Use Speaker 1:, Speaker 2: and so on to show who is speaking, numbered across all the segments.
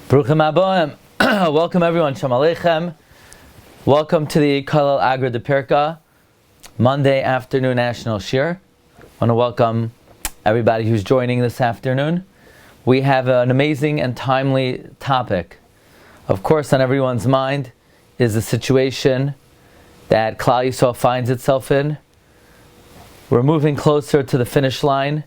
Speaker 1: Bruchim Aboim. Welcome everyone. Shalom Aleichem. Welcome to the Kalal Agra de Pirka Monday afternoon National Shir. I want to welcome everybody who's joining this afternoon. We have an amazing and timely topic. Of course, on everyone's mind is the situation that Klal Yisrael finds itself in. We're moving closer to the finish line.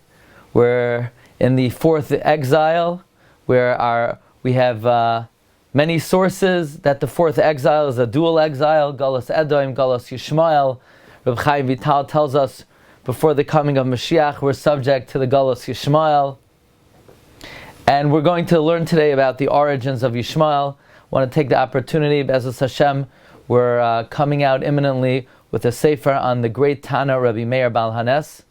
Speaker 1: We're in the fourth exile, where we have many sources that the fourth exile is a dual exile, Galus Edom, Galus Yishmael. Rabbi Chaim Vital tells us before the coming of Mashiach, we're subject to the Galus Yishmael. And we're going to learn today about the origins of Yishmael. I want to take the opportunity, Be'ezus Hashem, we're coming out imminently with a sefer on the great Tana, Rabbi Meir Baal Hanes,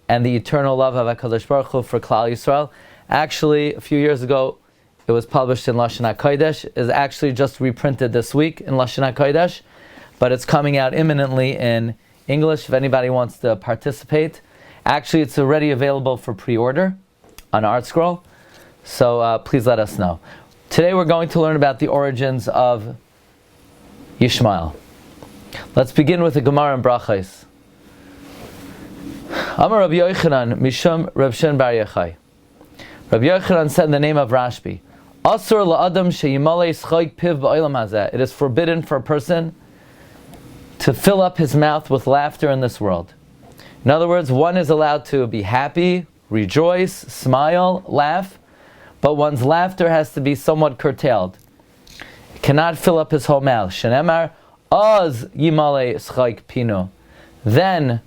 Speaker 1: and the eternal love of HaKadosh Baruch Hu for Klal Yisrael. Actually, a few years ago, it was published in Lashon HaKodesh. It's actually just reprinted this week in Lashon HaKodesh, but it's coming out imminently in English if anybody wants to participate. Actually, it's already available for pre-order on ArtScroll, so please let us know. Today we're going to learn about the origins of Yishmael. Let's begin with the Gemara in Brachos. Amar Rabbi Yochanan Mishum Reb Shin Bar Yochai. Rabbi Yochanan said in the name of Rashbi, Asur la'adam sheyimalei schoik piv ba'olam hazeh. It is forbidden for a person to fill up his mouth with laughter in this world. In other words, one is allowed to be happy, rejoice, smile, laugh, but one's laughter has to be somewhat curtailed. It cannot fill up his whole mouth. Shenemar az yimalei schoik pinu. Then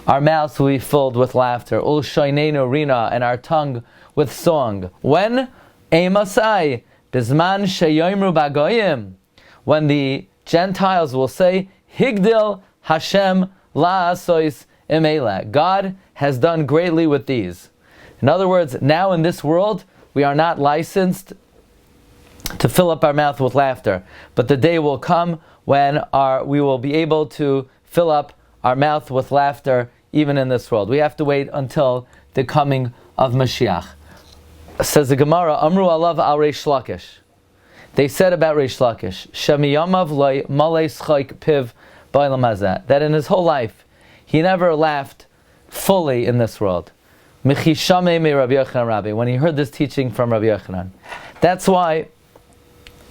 Speaker 1: our mouths will be filled with laughter. Ul shaynenu rina, and our tongue with song. When? Eimasai, bizman sheyomru bagoyim. When the Gentiles will say, Higdil Hashem la'asois imela. God has done greatly with these. In other words, now in this world, we are not licensed to fill up our mouth with laughter. But the day will come when we will be able to fill up our mouth with laughter even in this world. We have to wait until the coming of Mashiach. Says the Gemara, Amru alav al Reish Lakish. They said about Reish Lakish, Shemiyamav loy malei schoik piv ba'olam hazeh, that in his whole life he never laughed fully in this world. Michi shamei me Rabbi Yochanan Rabbi, when he heard this teaching from Rabbi Yochanan. That's why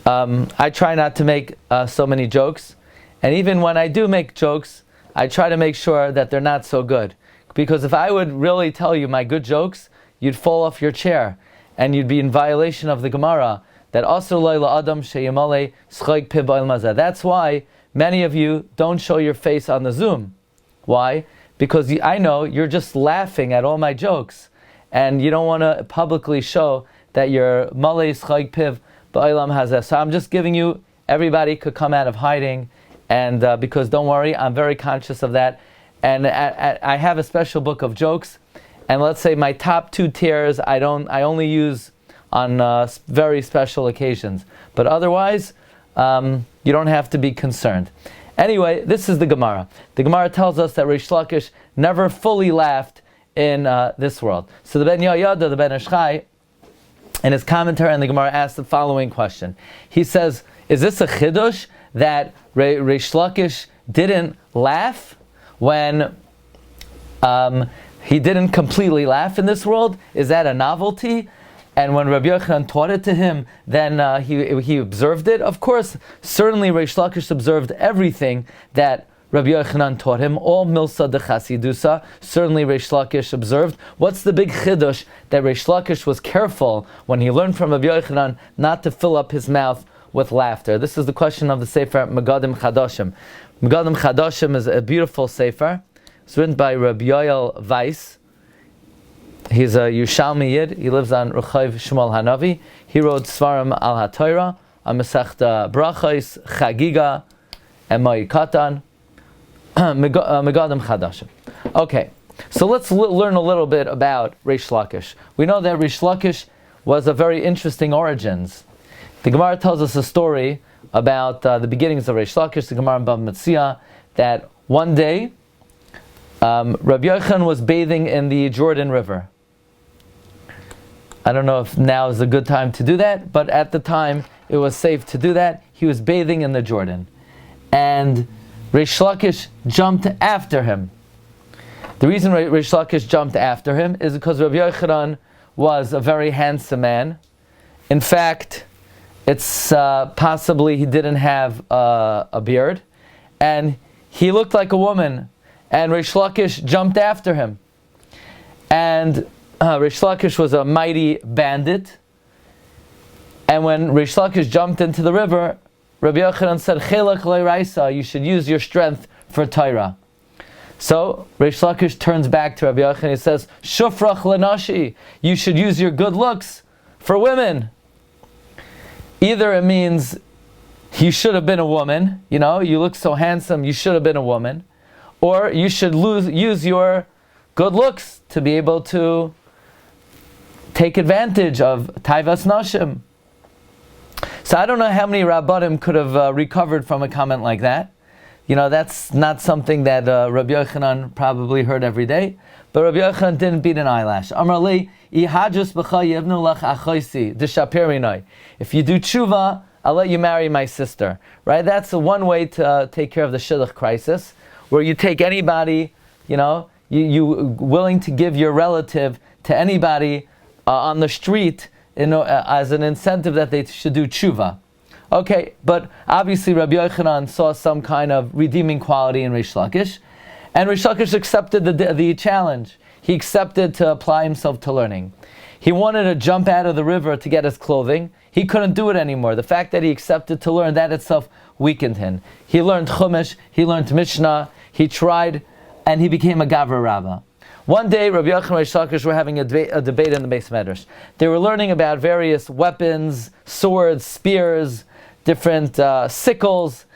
Speaker 1: I try not to make so many jokes, and even when I do make jokes, I try to make sure that they're not so good. Because if I would really tell you my good jokes, you'd fall off your chair, and you'd be in violation of the Gemara, that asur lo la'adam sheyimalei schoik piv ba'olam hazeh. That's why many of you don't show your face on the Zoom. Why? Because I know you're just laughing at all my jokes, and you don't want to publicly show that you're malei schoik piv ba'olam hazeh. So I'm just giving you, everybody could come out of hiding, and because don't worry, I'm very conscious of that. And I have a special book of jokes, and let's say my top 2 tiers I only use on very special occasions. But otherwise, you don't have to be concerned. Anyway, this is the Gemara. The Gemara tells us that Reish Lakish never fully laughed in this world. So the Ben Yoyada, the Ben Ishchai, in his commentary on the Gemara, asked the following question. He says, is this a chidush that Reish Lakish didn't laugh when he didn't completely laugh in this world? Is that a novelty? And when Rabbi Yochanan taught it to him, then he observed it? Of course, certainly Reish Lakish observed everything that Rabbi Yochanan taught him, all milsa de chasidusa, certainly Reish Lakish observed. What's the big chidush that Reish Lakish was careful when he learned from Rabbi Yochanan not to fill up his mouth with laughter? This is the question of the Sefer Megadim Chadashim. Megadim Chadashim is a beautiful Sefer. It's written by Rabbi Yoel Weiss. He's a Yerushalmi Yid. He lives on Rechav Shmuel Hanavi. He wrote Svarim al HaTorah, a Masechta Brachos, Chagiga, and Ma'id Katan. Megadim Chadashim. Okay, so let's learn a little bit about Reish Lakish. We know that Reish Lakish was a very interesting origins. The Gemara tells us a story about the beginnings of Reish Lakish, the Gemara in Bava Metzia, that one day Rabbi Yochanan was bathing in the Jordan River. I don't know if now is a good time to do that, but at the time it was safe to do that. He was bathing in the Jordan. And Rish Lakish jumped after him. The reason Rish Lakish jumped after him is because Rabbi Yochanan was a very handsome man. In fact, it's possibly he didn't have a beard, and he looked like a woman, and Rish Lakish jumped after him. And Rish Lakish was a mighty bandit, and when Rish Lakish jumped into the river, Rabbi Yochanan said, "Chelak le'raisa, you should use your strength for Torah." So Rish Lakish turns back to Rabbi Yochanan and he says, "Shufrach lenashi, you should use your good looks for women." Either it means you should have been a woman, you look so handsome, you should have been a woman, or you should use your good looks to be able to take advantage of taivas nashim. So I don't know how many rabbanim could have recovered from a comment like that. That's not something that Rabbi Yochanan probably heard every day. But Rabbi Yochanan didn't beat an eyelash. Amar li, if you do tshuva, I'll let you marry my sister. Right? That's one way to take care of the shidduch crisis, where you take anybody, you willing to give your relative to anybody on the street, as an incentive that they should do tshuva. Okay, but obviously Rabbi Yochanan saw some kind of redeeming quality in Rish Lakish, and Rish Lakish accepted the challenge. He accepted to apply himself to learning. He wanted to jump out of the river to get his clothing. He couldn't do it anymore. The fact that he accepted to learn, that itself weakened him. He learned Chumash, he learned Mishnah, he tried, and he became a Gavra Rabbah. One day, Rabbi Yochanan and Rish Lakish were having a debate in the Beis Medrash. They were learning about various weapons, swords, spears, different sickles,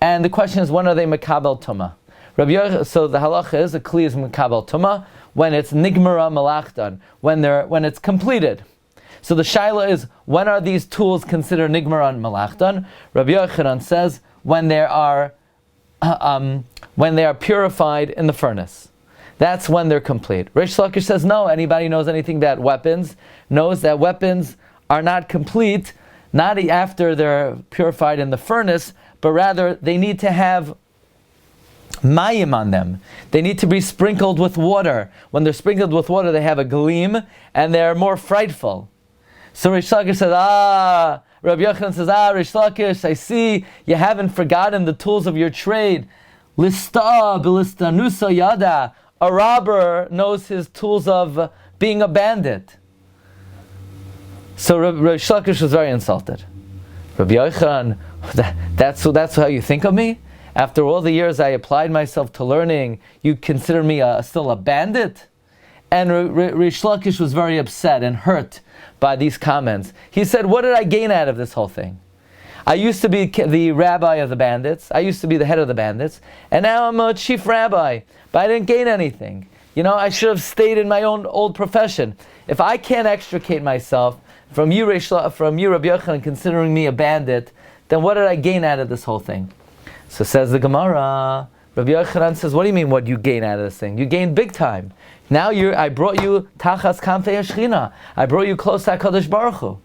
Speaker 1: and the question is, when are they Makabel Tumah? So the halacha is, a kli is Makabel Tumah when it's Nigmara Malachtan, when it's completed. So the shaila is, when are these tools considered Nigmara Malachtan? Rabbi Yochanan says, when they are purified in the furnace. That's when they're complete. Rish Lakish says no. Anybody knows anything about weapons knows that weapons are not complete, not after they're purified in the furnace, but rather they need to have mayim on them. They need to be sprinkled with water. When they're sprinkled with water, they have a gleam and they're more frightful. So Rish Lakish says, Rabbi Yochanan says, Rish Lakish, I see you haven't forgotten the tools of your trade. Lista bilistanusa yada. A robber knows his tools of being a bandit. So Rish Lakish was very insulted. Rabbi Yochanan, that's how you think of me? After all the years I applied myself to learning, you consider me still a bandit? And Rish Lakish was very upset and hurt by these comments. He said, what did I gain out of this whole thing? I used to be the rabbi of the bandits. I used to be the head of the bandits. And now I'm a chief rabbi. But I didn't gain anything. I should have stayed in my own old profession. If I can't extricate myself from you, Rabbi Yochanan, considering me a bandit, then what did I gain out of this whole thing? So says the Gemara, Rabbi Yochanan says, what do you mean what you gain out of this thing? You gained big time. Now I brought you Tachas Kamfei Ashchina. I brought you close to HaKadosh Baruch Hu.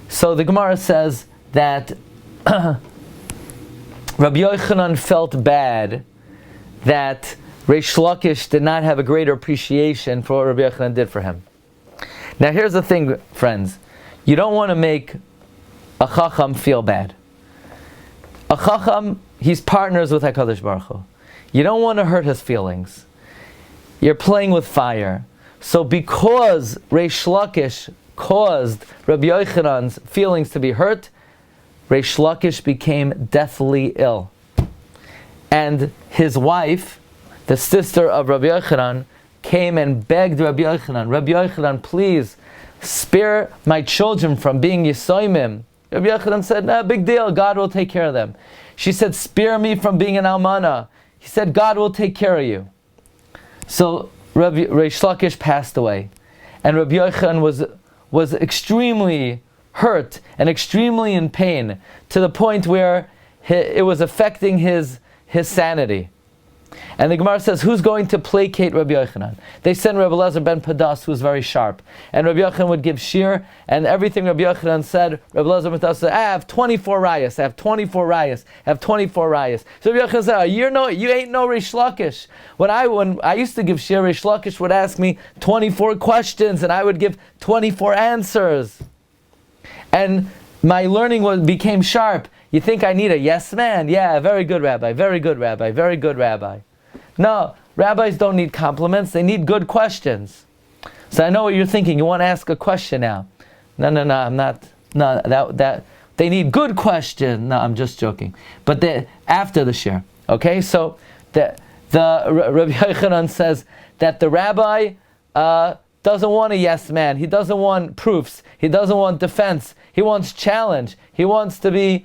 Speaker 1: So the Gemara says that Rabbi Yochanan felt bad that Rish Lakish did not have a greater appreciation for what Rabbi Yochanan did for him. Now here's the thing, friends. You don't want to make a Chacham feel bad. A Chacham, he's partners with HaKadosh Baruch Hu. You don't want to hurt his feelings. You're playing with fire. So because Rish Lakish caused Rabbi Yochanan's feelings to be hurt, Rish Lakish became deathly ill. And his wife, the sister of Rabbi Yochanan, came and begged Rabbi Yochanan, please spare my children from being Yisoimim. Rabbi Yochanan said, no, big deal, God will take care of them. She said, spare me from being an almana. He said, God will take care of you. So Rish Lakish passed away. And Rabbi Yochanan was extremely hurt and extremely in pain, to the point where it was affecting his sanity. And the Gemara says, who's going to placate Rabbi Yochanan? They sent Rabbi Elazar ben Padas, who was very sharp. And Rabbi Yochanan would give shir, and everything Rabbi Yochanan said, Rabbi Elazar ben Padas said, I have 24 rayas, I have 24 rayas, I have 24 rayas. So Rabbi Yochanan said, you ain't no Rish Lakish. When I used to give shir, Rish Lakish would ask me 24 questions, and I would give 24 answers. And my learning became sharp. You think I need a yes man? Yeah, very good rabbi, very good rabbi, very good rabbi. No, rabbis don't need compliments, they need good questions. So I know what you're thinking, you want to ask a question now. No, I'm not, they need good question. No, I'm just joking. But after the shir, okay? So the Rabbi Yochanan says that the rabbi doesn't want a yes man, he doesn't want proofs, he doesn't want defense, he wants challenge, he wants to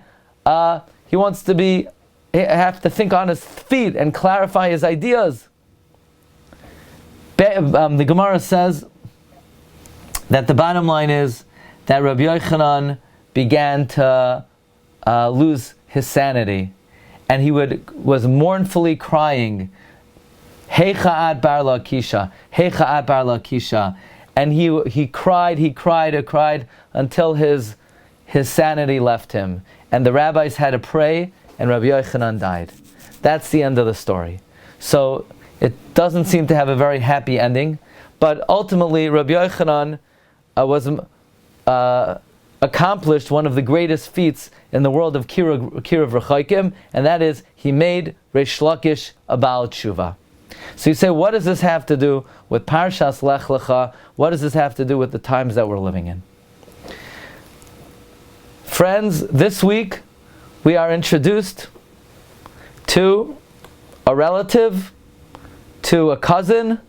Speaker 1: have to think on his feet and clarify his ideas. The Gemara says that the bottom line is that Rabbi Yochanan began to lose his sanity, and he was mournfully crying, Hecha ad bar Lakisha, Hecha ad bar Lakisha, and he cried until his sanity left him, and the rabbis had to pray, and Rabbi Yochanan died. That's the end of the story. So it doesn't seem to have a very happy ending, but ultimately Rabbi Yochanan accomplished one of the greatest feats in the world of Kiruv Rechaikim, and that is he made Reish Lakish a Baal Tshuva. So you say, what does this have to do with Parshas Lech Lecha? What does this have to do with the times that we're living in? Friends, this week we are introduced to a relative, to a cousin,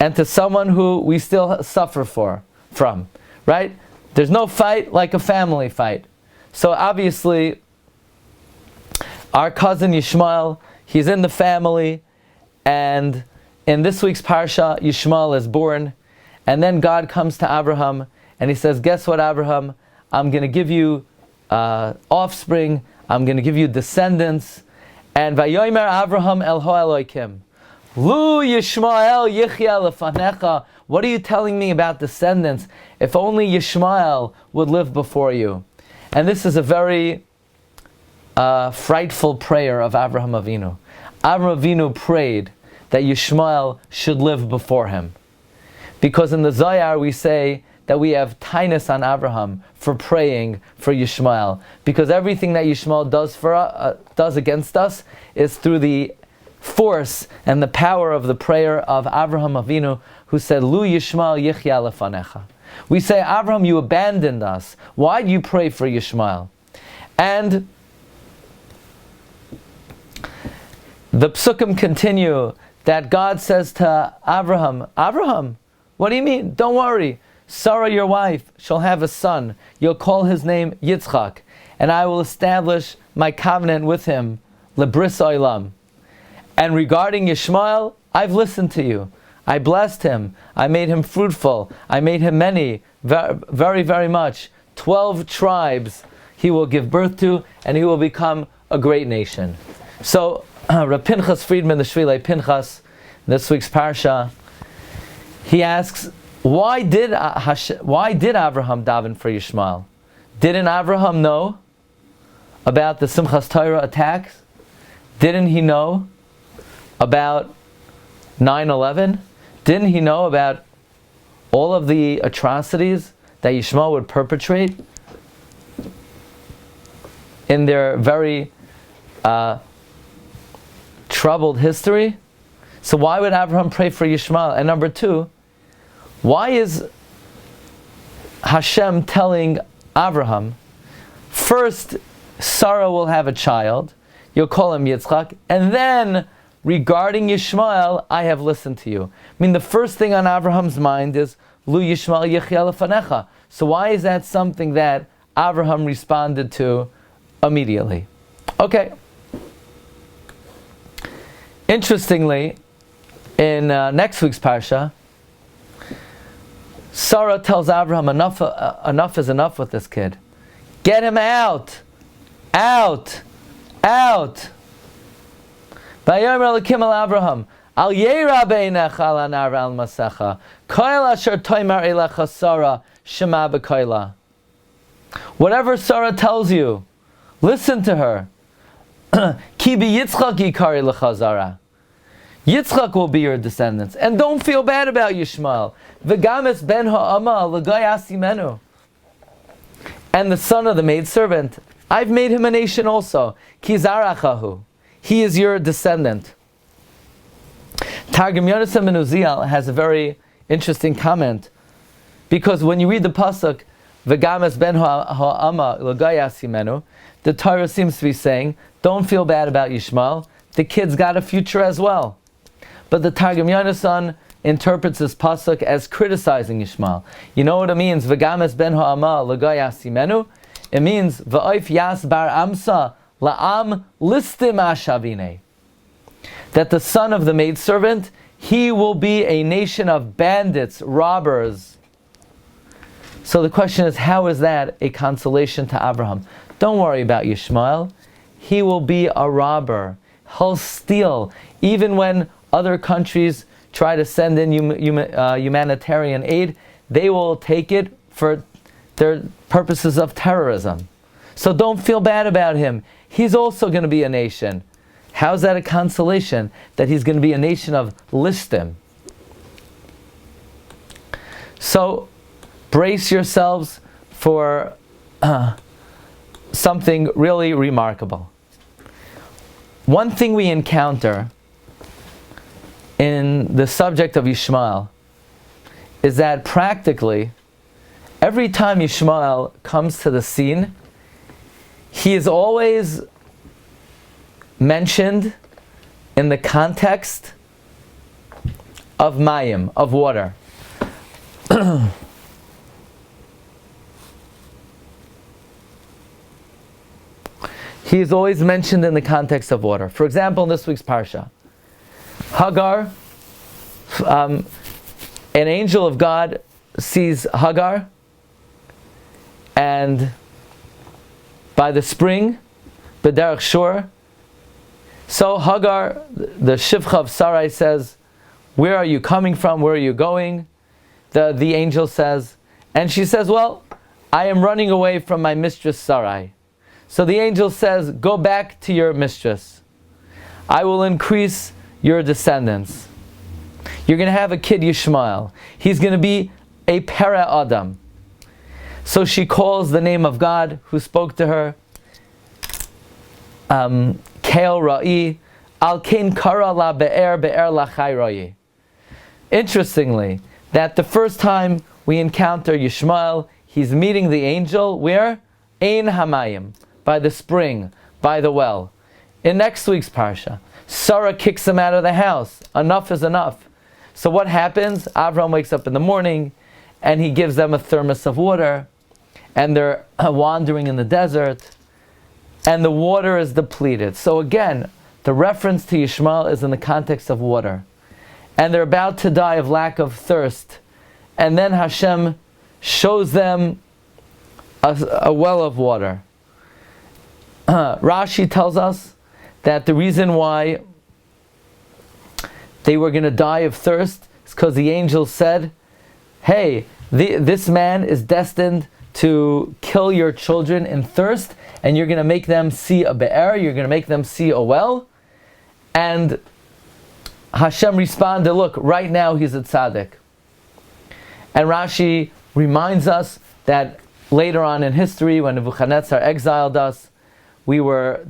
Speaker 1: and to someone who we still suffer from, right? There's no fight like a family fight. So obviously, our cousin Yishmael, he's in the family, and in this week's Parsha, Yishmael is born, and then God comes to Abraham, and he says, guess what, Abraham? I'm going to give you offspring, I'm going to give you descendants. And Vayomer Abraham El Elokim, Lu Yishmael Yichya Lefanecha. What are you telling me about descendants? If only Yishmael would live before you. And this is a very frightful prayer of Abraham Avinu. Abraham Avinu prayed that Yishmael should live before him. Because in the Zayar we say that we have tainus on Abraham for praying for Yishmael, because everything that Yishmael does against us is through the force and the power of the prayer of Abraham Avinu, who said, Lu Yishmael Yichya Lefanecha. We say, Abraham, you abandoned us. Why do you pray for Yishmael? And the psukim continue that God says to Abraham, Abraham, what do you mean? Don't worry. Sarah, your wife, shall have a son. You'll call his name Yitzchak, and I will establish my covenant with him, Lebris Olam. And regarding Yishmael, I've listened to you. I blessed him. I made him fruitful. I made him many, very, very much. 12 tribes he will give birth to, and he will become a great nation. So, Rav Pinchas Friedman, the Shvilei Pinchas, this week's Parsha, he asks, why did Abraham daven for Yishmael? Didn't Abraham know about the Simchas Torah attacks? Didn't he know about 9/11? Didn't he know about all of the atrocities that Yishmael would perpetrate in their very troubled history? So why would Abraham pray for Yishmael? And number two, why is Hashem telling Abraham, first Sarah will have a child, you'll call him Yitzchak, and then regarding Yishmael, I have listened to you. I mean, the first thing on Abraham's mind is, Lu Yishmael Yichya Lefanecha. So why is that something that Abraham responded to immediately? Okay. Interestingly, in next week's Parsha, Sarah tells Abraham, enough is enough with this kid. Get him out! Out! Out! Vayomer Elokim el Avraham, Al Yeira beinecha al anar al masecha, Koil asher toimar elecha Sarah, Shema b'koila. Whatever Sarah tells you, listen to her. Ki b'Yitzchak yikari l'chazara. Yitzchak will be your descendants. And don't feel bad about Yishmael. V'games ben ha'ama l'goy asimenu. And the son of the maidservant, I've made him a nation also. Ki zarachahu. He is your descendant. Targum Yonasan ben Uziel has a very interesting comment, because when you read the pasuk, V'games ben ha'ama l'goy asimenu, the Torah seems to be saying, don't feel bad about Yishmael. The kid's got a future as well. But the Targum Yonasan interprets this pasuk as criticizing Yishmael. You know what it means? V'games ben ha'ama l'goy asimenu. It means v'oif yas bar amsa la'am listim ashavine. That the son of the maidservant, he will be a nation of bandits, robbers. So the question is, how is that a consolation to Abraham? Don't worry about Yishmael. He will be a robber. He'll steal. Even when other countries try to send in humanitarian aid, they will take it for their purposes of terrorism. So don't feel bad about him. He's also going to be a nation. How's that a consolation? That he's going to be a nation of listim. So brace yourselves for something really remarkable. One thing we encounter in the subject of Yishmael is that practically every time Yishmael comes to the scene, he is always mentioned in the context of mayim, of water. He is always mentioned in the context of water. For example, in this week's Parsha, Hagar, an angel of God sees Hagar, and by the spring, B'derech Shur, so Hagar, the Shivcha of Sarai, says, where are you coming from? Where are you going? The angel says, and she says, well, I am running away from my mistress Sarai. So the angel says, go back to your mistress. I will increase your descendants. You're going to have a kid, Yishmael. He's going to be a para Adam. So she calls the name of God who spoke to her, Kael Ra'i, Al Kain Kara La Be'er Be'er Lachai Ra'i. Interestingly, that the first time we encounter Yishmael, he's meeting the angel, where? Ein Hamayim, by the spring, by the well. In next week's Parsha, Sarah kicks him out of the house. Enough is enough. So what happens? Avraham wakes up in the morning, and he gives them a thermos of water, and they're wandering in the desert, and the water is depleted. So again, the reference to Yishmael is in the context of water. And they're about to die of lack of thirst. And then Hashem shows them a well of water. Rashi tells us that the reason why they were going to die of thirst is because the angel said, hey, this man is destined to kill your children in thirst, and you're going to make them see a be'er, you're going to make them see a well. And Hashem responded, look, right now he's a tzaddik. And Rashi reminds us that later on in history, when Nebuchadnezzar exiled us, we were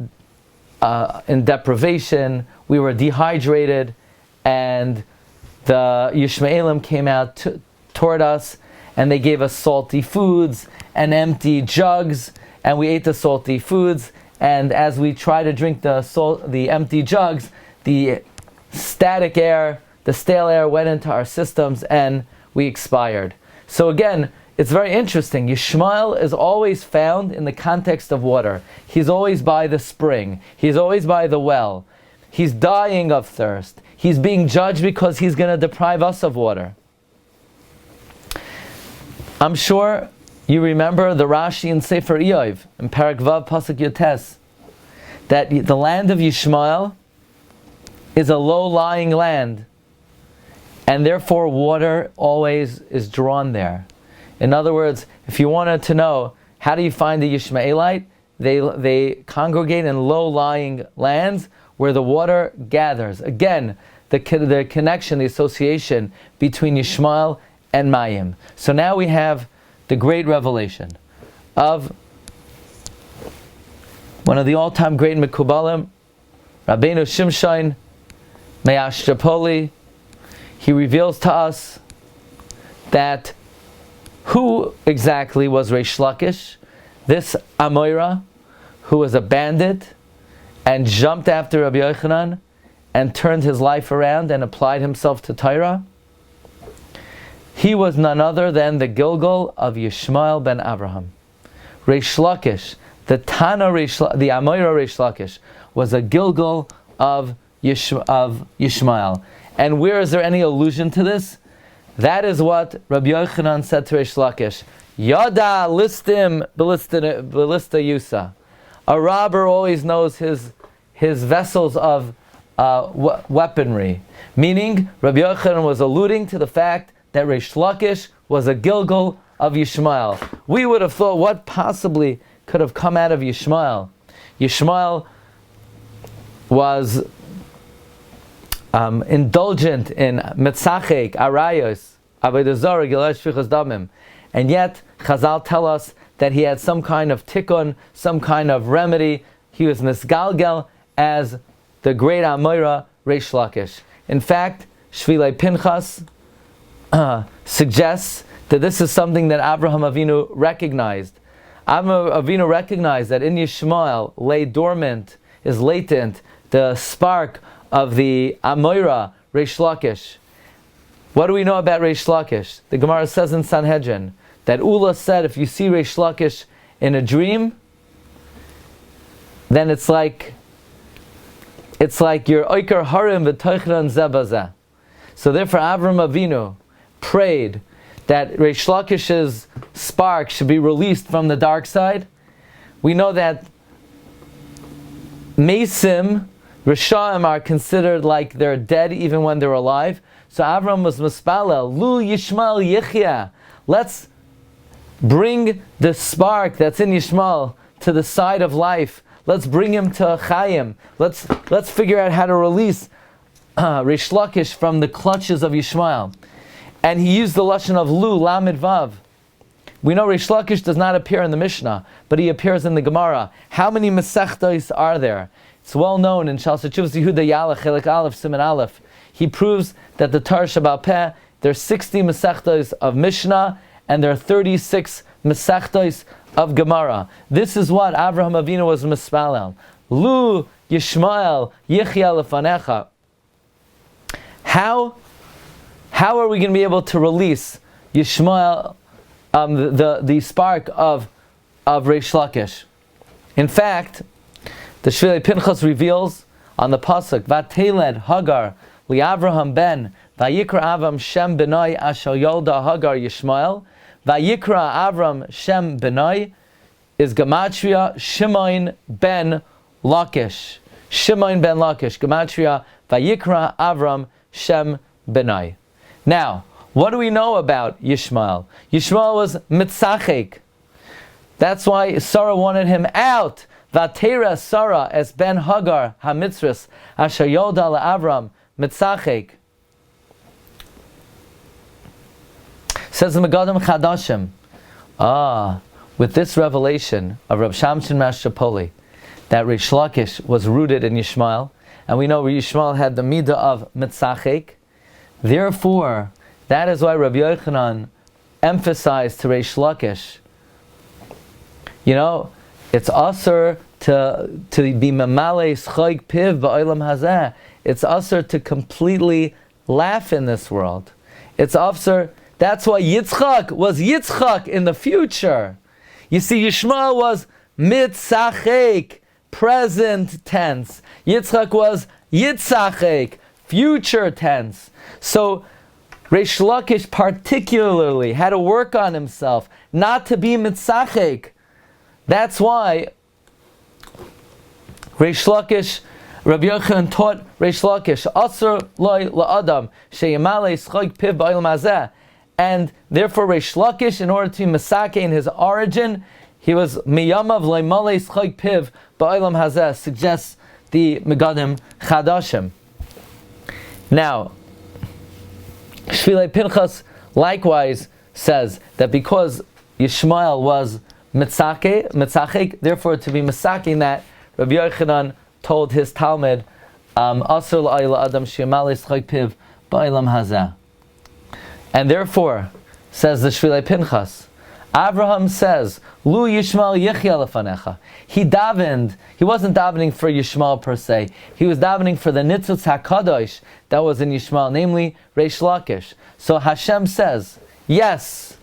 Speaker 1: in deprivation, we were dehydrated, and the Yishmaelim came out toward us, and they gave us salty foods and empty jugs, and we ate the salty foods, and as we tried to drink the empty jugs, the static air, the stale air went into our systems, and we expired. So again, it's very interesting. Yishmael is always found in the context of water. He's always by the spring. He's always by the well. He's dying of thirst. He's being judged because he's going to deprive us of water. I'm sure you remember the Rashi in Sefer Iyov, in Parak Vav Pasuk Yotes, that the land of Yishmael is a low-lying land, and therefore water always is drawn there. In other words, if you wanted to know how do you find the Yishmaelite, they congregate in low-lying lands where the water gathers. Again, the connection, the association between Yishmael and Mayim. So now we have the great revelation of one of the all-time great Mekubalim, Rabbeinu Shimshon Ostroppolle. He reveals to us that who exactly was Reish Lakish, this Amoira, who was a bandit and jumped after Rabbi Yochanan and turned his life around and applied himself to Torah. He was none other than the Gilgal of Yishmael ben Abraham. Reish Lakish, the Amoira Reish Lakish, was a Gilgal of Yishmael. And where is there any allusion to this? That is what Rabbi Yochanan said to Reish Lakish. Yada listim belista yusa. A robber always knows his vessels of weaponry. Meaning, Rabbi Yochanan was alluding to the fact that Reish Lakish was a Gilgal of Yishmael. We would have thought, what possibly could have come out of Yishmael? Yishmael was indulgent in metzachek, arayos, avodah zarah, gilei shfichas damim, and yet Chazal tell us that he had some kind of tikkun, some kind of remedy. He was nisgalgel as the great Amoira Reish Lakish. In fact, Shvilei Pinchas suggests that this is something that Avraham Avinu recognized. Avraham Avinu recognized that in Yishmael lay dormant, is latent, the spark of the Amoira Reish Lakish. What do we know about Reish Lakish? The Gemara says in Sanhedrin that Ula said, if you see Reish Lakish in a dream, then it's like your Oikar Harim v'Toichran Zebazeh. So therefore Avram Avinu prayed that Reish Lakish's spark should be released from the dark side. We know that Mesim, Rishaim are considered like they're dead even when they're alive. So Avram was mispalel, Lu Yishmael Yichya. Let's bring the spark that's in Yishmael to the side of life. Let's bring him to Chaim. Let's figure out how to release Reish Lakish from the clutches of Yishmael. And he used the lashon of Lu, Lamed Vav. We know Reish Lakish does not appear in the Mishnah, but he appears in the Gemara. How many Masechtos are there? It's well known in Shal Shechuvas Yehuda Yalech, Chelik Aleph, Siman Aleph. He proves that the Torah Shabbat Peh, there are 60 Masechtos of Mishnah, and there are 36 Masechtos of Gemara. This is what Avraham Avinu was mispalel. Lu Yishmael Yichya lefanecha. How are we going to be able to release Yishmael, the spark of Reish Lakish? In fact, the Shvilei Pinchas reveals on the pasuk, Vateled Hagar liAvraham ben Vayikra Avram Shem Benai Asher Yolda Hagar Yishmael. Vayikra Avram Shem Benai is Gematria Shimon ben Lakish. Shimon ben Lakish. Gematria Vayikra Avram Shem Benai. Now, what do we know about Yishmael? Yishmael was mitzachek. That's why Sarah wanted him out. Vatera Sarah es ben Hagar hamitzris asher yoda leAvram mitzachek. Says the Megadim Chadashim. With this revelation of Reb Shamshon Ostroppolle, that Reish Lakish was rooted in Yishmael, and we know Yishmael had the midah of mitzachek. Therefore, that is why Rabbi Yochanan emphasized to Reish Lakish, it's asur to be mamale schoig piv ba'olam hazeh. It's asur to completely laugh in this world. It's asur. That's why Yitzchak was Yitzchak in the future. You see, Yishmael was mitzachek, present tense. Yitzchak was Yitzachek, future tense. So Reish Lakish particularly had to work on himself not to be mitzachek. That's why Reish Lakish Rabbi Yochanan taught Reish Lakish, Asur loy la'adam she'yamale schog piv ba'olam hazeh. And therefore Reish Lakish, in order to misake in his origin, he was miyamav lo'ymale schog piv ba'olam hazeh, suggests the Megadim Chadashim. Now, Shvilei Pinchas likewise says that because Yishmael was mitzachek, therefore to be misaking that, Rabbi Yochanan told his Talmud, Asur la'ayla adam she'yamale schog piv ba'olam hazeh. And therefore, says the Shvilei Pinchas, Abraham says, Lu Yishmael yichya lefanecha. He davened. He wasn't davening for Yishmael per se. He was davening for the nitzutz hakadosh that was in Yishmael, namely Reish Lakish. So Hashem says, yes,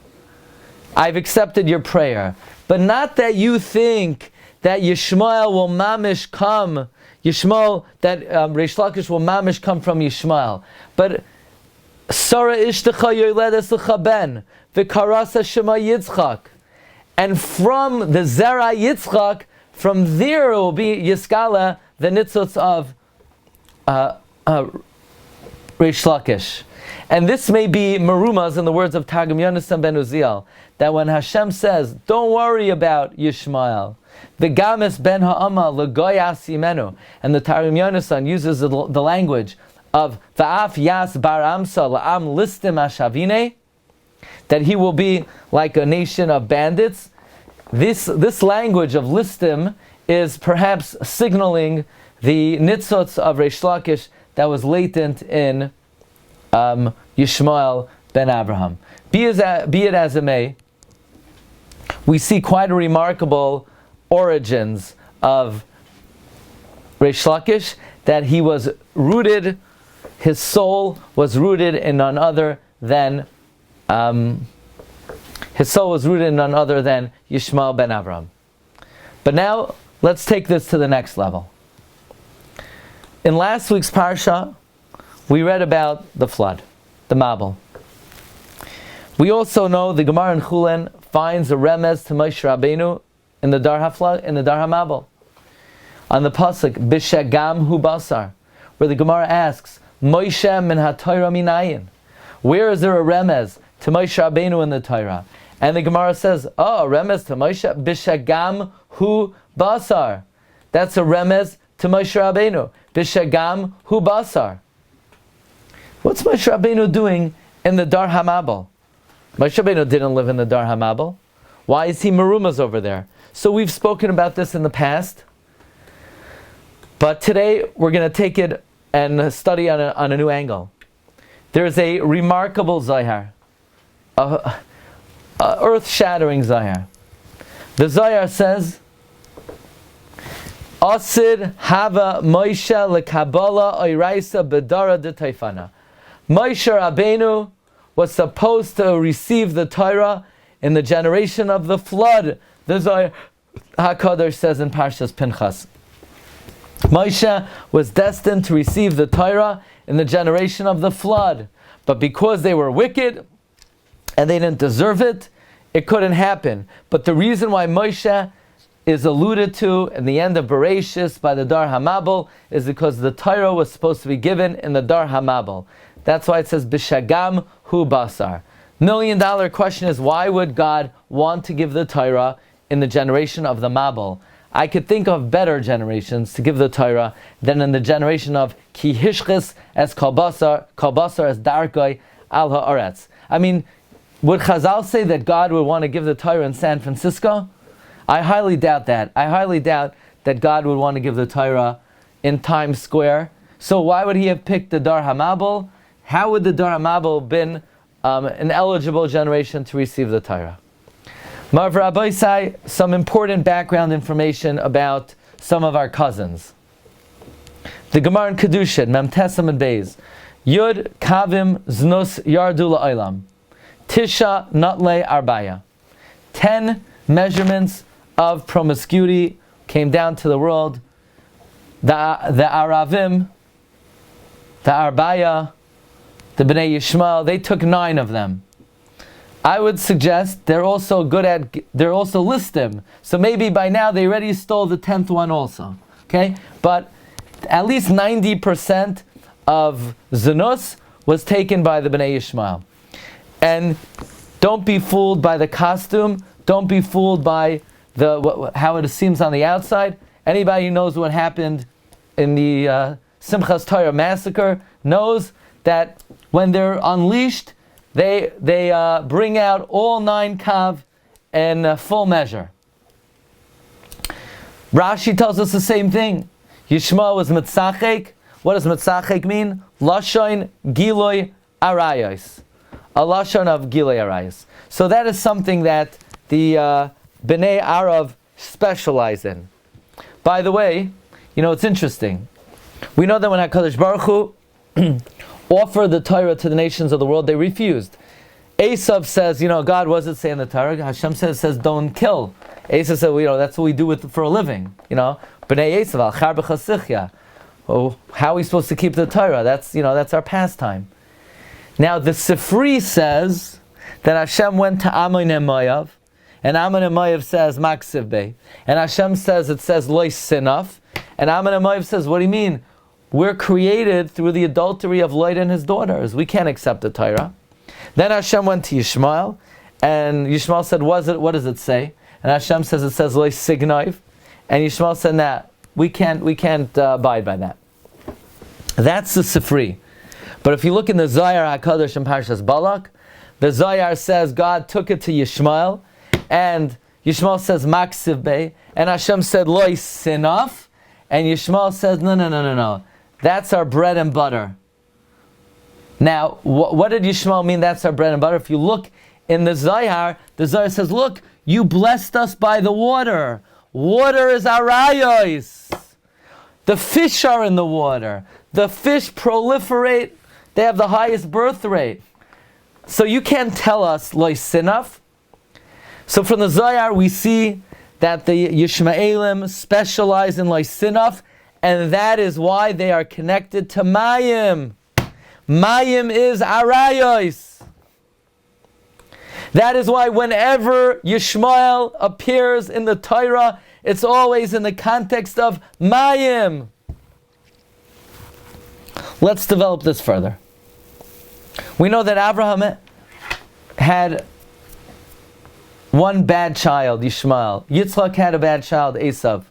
Speaker 1: I've accepted your prayer, but not that you think that Yishmael will mamish come. Yishmael, that Reish Lakish will mamish come from Yishmael, but Sarah ishtecha yoledes lecha ben. V'karasa Shema Yitzchak, and from the Zera Yitzchak, from there it will be Yiskala, the nitzutz of Reish Lakish. And this may be merumas in the words of Targum Yonasan ben Uziel, that when Hashem says, don't worry about Yishmael, V'gamis ben ha'ama l'goyas yimenu, and the Targum Yonasan uses the language of Va'af yas bar amsa la'am listim ashavine, that he will be like a nation of bandits. This language of listim is perhaps signaling the nitzotz of Reish Lakish that was latent in Yishmael ben Abraham. Be it as it may, we see quite a remarkable origins of Reish Lakish, that he was rooted, his soul was rooted in none other than Yishmael ben Avraham. But now, let's take this to the next level. In last week's Parsha, we read about the flood, the Mabel. We also know the Gemara in Chulin finds a remez to Moshe Rabbeinu in the Dar HaFlood, in the Dar HaMabel. On the pasuk, Bishagam hu basar, where the Gemara asks, Moshe min ha-Torah minayin. Where is there a remez to Moshe Rabbeinu in the Torah? And the Gemara says, remez to Moshe, Bishagam hu basar. That's a remez to Moshe Rabbeinu. Bishagam hu basar. What's Moshe Rabbeinu doing in the Dar HaMabel? Moshe Rabbeinu didn't live in the Dar HaMabel. Why is he marumas over there? So we've spoken about this in the past, but today we're going to take it and study on a new angle. There's a remarkable Zohar, a earth-shattering Zohar. The Zohar says, Asid hava Moshe lekabala oiraisa bedara de taifana. Moshe Rabbeinu was supposed to receive the Torah in the generation of the flood. The Zohar HaKadosh says in Parshas Pinchas, Moshe was destined to receive the Torah in the generation of the flood, but because they were wicked and they didn't deserve it, it couldn't happen. But the reason why Moshe is alluded to in the end of Bereshis by the Dar HaMabel is because the Torah was supposed to be given in the Dar HaMabel. That's why it says Bishagam hu basar. $1 million question is, why would God want to give the Torah in the generation of the Mabel? I could think of better generations to give the Torah than in the generation of Ki Hishchis as Kol Basar as Darkoi al Haaretz. I mean, would Chazal say that God would want to give the Torah in San Francisco? I highly doubt that. I highly doubt that God would want to give the Torah in Times Square. So why would he have picked the Dar HaMabel? How would the Dar HaMabel have been an eligible generation to receive the Torah? Marv Rabbi Sai, some important background information about some of our cousins. The Gemara in Kedushin, Mem Tesam and Beis, Yud Kavim Znus Yardu La'olam, Tisha Natle Arbaya. 10 measurements of promiscuity came down to the world. The Aravim, the Arbaya, the Bnei Yishmael, they took 9 of them. I would suggest they're also listim. So maybe by now they already stole the 10th one also. Okay? But at least 90% of Zanus was taken by the Bnei Yishmael. And don't be fooled by the costume. Don't be fooled by how it seems on the outside. Anybody who knows what happened in the Simchas Torah massacre knows that when they're unleashed, they bring out all 9 kav in full measure. Rashi tells us the same thing. Yishmael was mitzachek. What does mitzachek mean? Lashon giloi arayos. A lashon of giloi arayos. So that is something that the Bnei Arav specialize in. By the way, it's interesting. We know that when HaKadosh Baruch Hu offered the Torah to the nations of the world, they refused. Esav says, God, what does it say in the Torah? Hashem says, don't kill. Esav said, that's what we do for a living. Bnei Esav, al char b'chasichya. Oh, how are we supposed to keep the Torah? That's our pastime. Now the Sifri says that Hashem went to Ammon and Moav, and Ammon and Moav says Maksiv Bey, and Hashem it says Lois Sinaf, and Ammon and Moav says, what do you mean? We're created through the adultery of Lot and his daughters. We can't accept the Torah. Then Hashem went to Yishmael, and Yishmael said, what does it say? And Hashem it says Lois Signaiv, and Yishmael said, nah, we can't abide by that. That's the Sifri. But if you look in the Zohar HaKadosh in Parshas Balak, the Zohar says God took it to Yishmael, and Yishmael says Maksiv Bey, and Hashem said Lois Sinaf, and Yishmael says no. That's our bread and butter. Now, what did Yishmael mean that's our bread and butter? If you look in the Zohar says, look, you blessed us by the water. Water is arayos. The fish are in the water. The fish proliferate. They have the highest birth rate. So you can't tell us Lois Sinaf. So from the Zohar we see that the Yishmaelim specialize in Lois Sinaf, and that is why they are connected to Mayim. Mayim is arayos. That is why whenever Yishmael appears in the Torah, it's always in the context of Mayim. Let's develop this further. We know that Abraham had one bad child, Yishmael. Yitzchak had a bad child, Esav.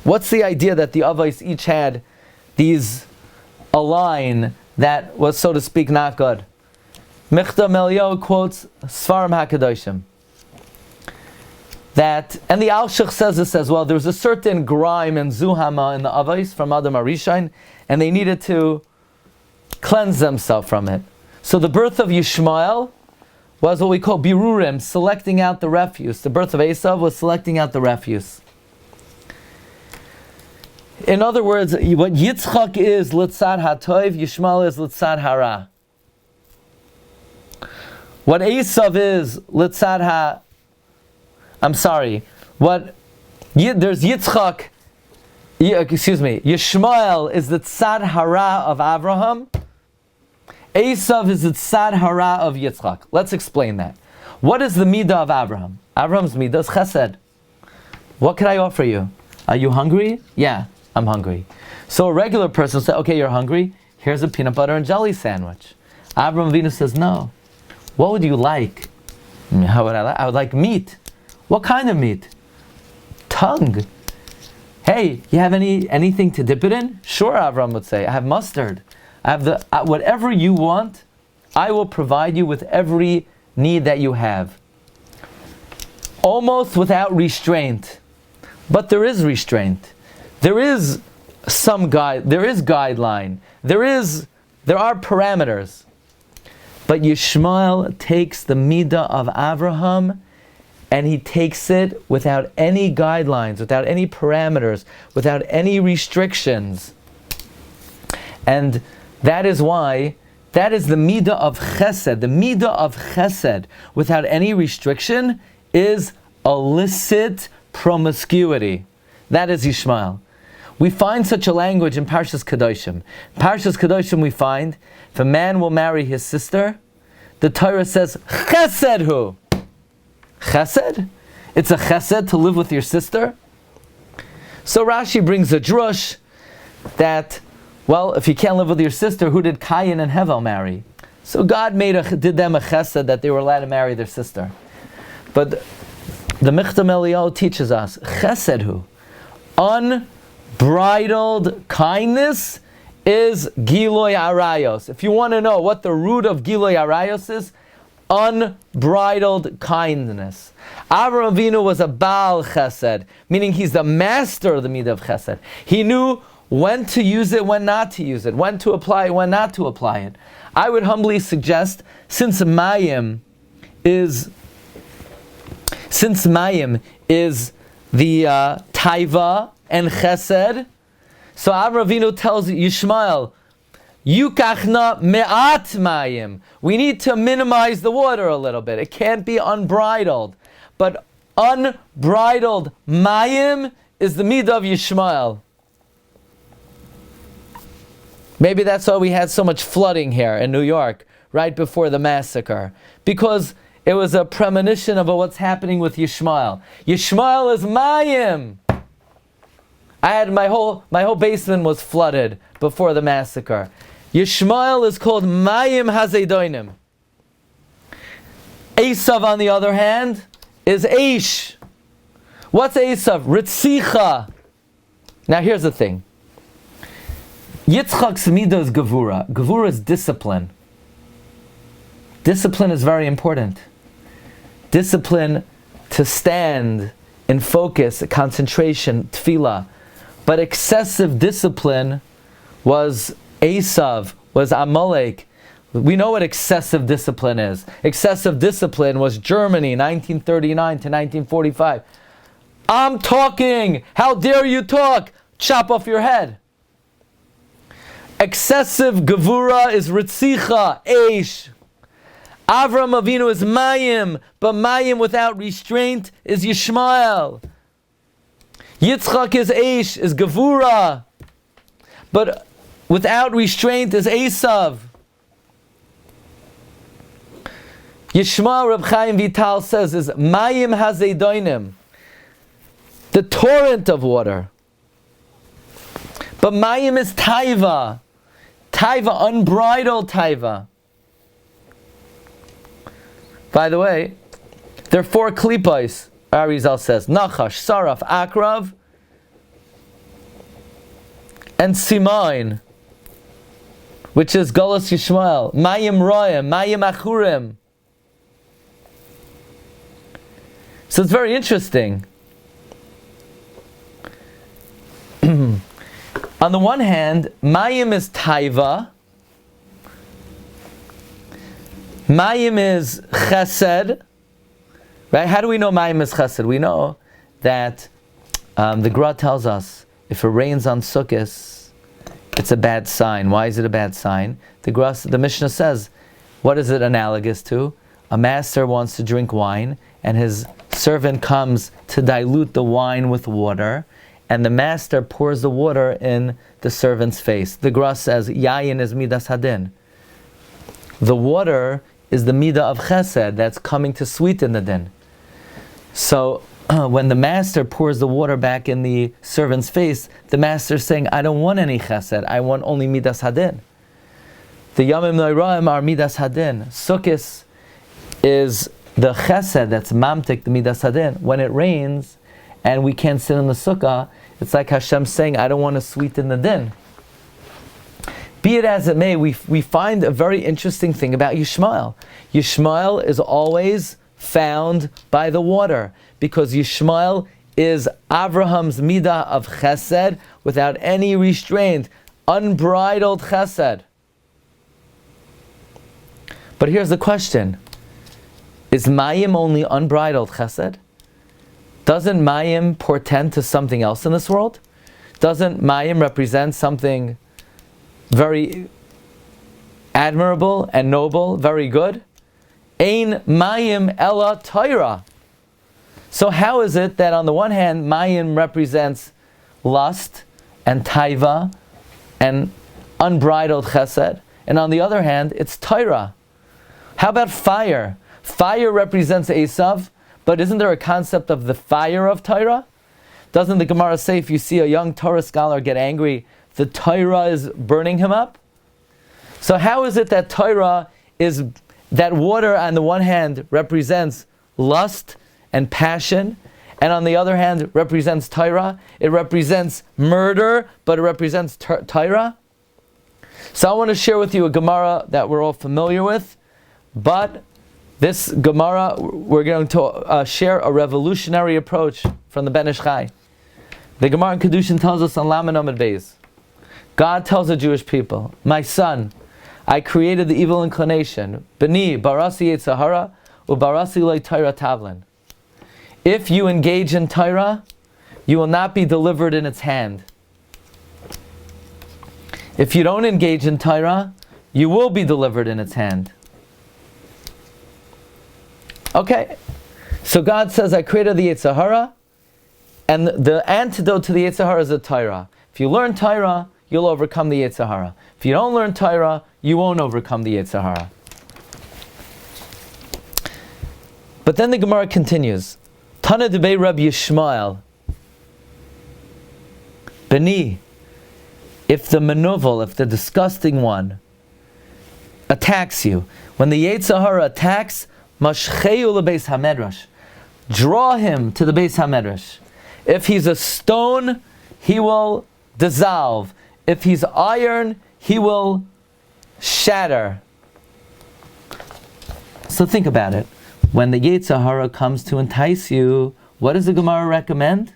Speaker 1: What's the idea that the Avos each had a line that was, so to speak, not good? Michta Melio quotes Sfarim HaKadoshim. And the Alshich says this as well, there was a certain grime and zuhama in the Avos from Adam Arishain, and they needed to cleanse themselves from it. So the birth of Yishmael was what we call birurim, selecting out the refuse. The birth of Esav was selecting out the refuse. In other words, what Yitzchak is litzad hatov, Yishmael is litzad hara. What Esav is litzad there's Yitzchak, Yishmael is the tzad hara of Abraham. Esav is the tzad hara of Yitzchak. Let's explain that. What is the midah of Abraham? Abraham's midah is chesed. What can I offer you? Are you hungry? Yeah, I'm hungry. So a regular person will say, okay, you're hungry, here's a peanut butter and jelly sandwich. Abraham Avinu says, no. What would you like? How would I like? I would like meat. What kind of meat? Tongue. Hey, you have anything to dip it in? Sure, Abraham would say. I have mustard. I have whatever you want, I will provide you with every need that you have. Almost without restraint. But there is restraint. There is some there is guideline. There are parameters. But Yishmael takes the midah of Abraham, and he takes it without any guidelines, without any parameters, without any restrictions. And that is why, that is the midah of chesed. The midah of chesed, without any restriction, is illicit promiscuity. That is Yishmael. We find such a language in Parshas Kedoshim. In Parshas Kedoshim we find, if a man will marry his sister, the Torah says, chesed hu. Chesed? It's a chesed to live with your sister? So Rashi brings a drush that, well, if you can't live with your sister, who did Cain and Hevel marry? So God did them a chesed that they were allowed to marry their sister. But the Michtam Eliyahu teaches us, chesed hu, unbridled kindness is Giloy Arayos. If you want to know what the root of Giloy Arayos is, unbridled kindness. Avraham Avinu was a Baal Chesed, meaning he's the master of the Midah of Chesed. He knew when to use it, when not to use it, when to apply it, when not to apply it. I would humbly suggest, since Mayim is the Taiva and Chesed, so Avraham Avinu tells Yishmael, Yukachna me'at mayim. We need to minimize the water a little bit. It can't be unbridled. But unbridled mayim is the midah of Yishmael. Maybe that's why we had so much flooding here in New York right before the massacre. Because it was a premonition of what's happening with Yishmael. Yishmael is mayim. I had my whole basement was flooded before the massacre. Yishmael is called Mayim Hazedoinim. Esav, on the other hand, is Eish. What's Esav? Ritzicha. Now here's the thing. Yitzchak's midah is Gevura. Gevura is discipline. Discipline is very important. Discipline to stand in focus, concentration, tefillah. But excessive discipline was Esav, was Amalek. We know what excessive discipline is. Excessive discipline was Germany, 1939 to 1945. I'm talking! How dare you talk? Chop off your head. Excessive Gevura is Ritzicha, Eish. Avram Avinu is Mayim, but Mayim without restraint is Yishmael. Yitzchak is Eish, is Gevura. But without restraint is Esav. Yishmael, Reb Chaim Vital says, is Mayim Hazedoinim, the torrent of water. But Mayim is Taiva. Taiva, unbridled Taiva. By the way, there are 4 klipos, Arizal says, Nachash, Saraf, Akrav, and Simain, which is Golos Yishmael, Mayim Royim, Mayim Achurim. So it's very interesting. On the one hand, Mayim is Taiva, Mayim is Chesed. Right? How do we know Mayim is Chesed? We know that the Gra tells us if it rains on Sukkot, it's a bad sign. Why is it a bad sign? The Mishnah says, what is it analogous to? A master wants to drink wine, and his servant comes to dilute the wine with water, and the master pours the water in the servant's face. The Gra says, Yayin is Midas Hadin. The water is the Midah of Chesed that's coming to sweeten the din. So, when the master pours the water back in the servant's face, the master is saying, I don't want any chesed, I want only midas hadin. The yamim noiraim are midas hadin. Sukkos is the chesed that's mamtik, the midas hadin. When it rains and we can't sit in the sukkah, it's like Hashem saying, I don't want to sweeten the din. Be it as it may, we find a very interesting thing about Yishmael. Yishmael is always found by the water, because Yishmael is Avraham's midah of chesed without any restraint, unbridled chesed. But here's the question. Is Mayim only unbridled chesed? Doesn't Mayim portend to something else in this world? Doesn't Mayim represent something very admirable and noble, very good? Ein Mayim ella Torah. So how is it that on the one hand, Mayim represents lust and taiva and unbridled chesed, and on the other hand, it's Torah? How about fire? Fire represents Esav, but isn't there a concept of the fire of Torah? Doesn't the Gemara say if you see a young Torah scholar get angry, the Torah is burning him up? So how is it that Torah is, that water on the one hand represents lust and passion, and on the other hand represents Torah? It represents murder, but it represents Torah. So I want to share with you a Gemara that we're all familiar with, but this Gemara, we're going to share a revolutionary approach from the Ben Ish Chai. The Gemara in Kedushin tells us on Lamed Amud Beis, God tells the Jewish people, my son, I created the evil inclination, B'ni barasi yetzer hara, ubarasi lo Torah tavlin. If you engage in Torah, you will not be delivered in its hand. If you don't engage in Torah, you will be delivered in its hand. Okay, so God says, I created the yetzer hara, and the antidote to the yetzer hara is the Torah. If you learn Torah, you'll overcome the yetzer hara. If you don't learn Torah, you won't overcome the yetzer hara. But then the Gemara continues. Tana debei Rabbi Yishmael. Beni, if the menuvel, if the disgusting one, attacks you, when the yetzer hara attacks, mashcheu lebeis hamedrash, draw him to the beis hamedrash. If he's a stone, he will dissolve. If he's iron, he will shatter. So think about it. When the yetzer hara comes to entice you, what does the Gemara recommend?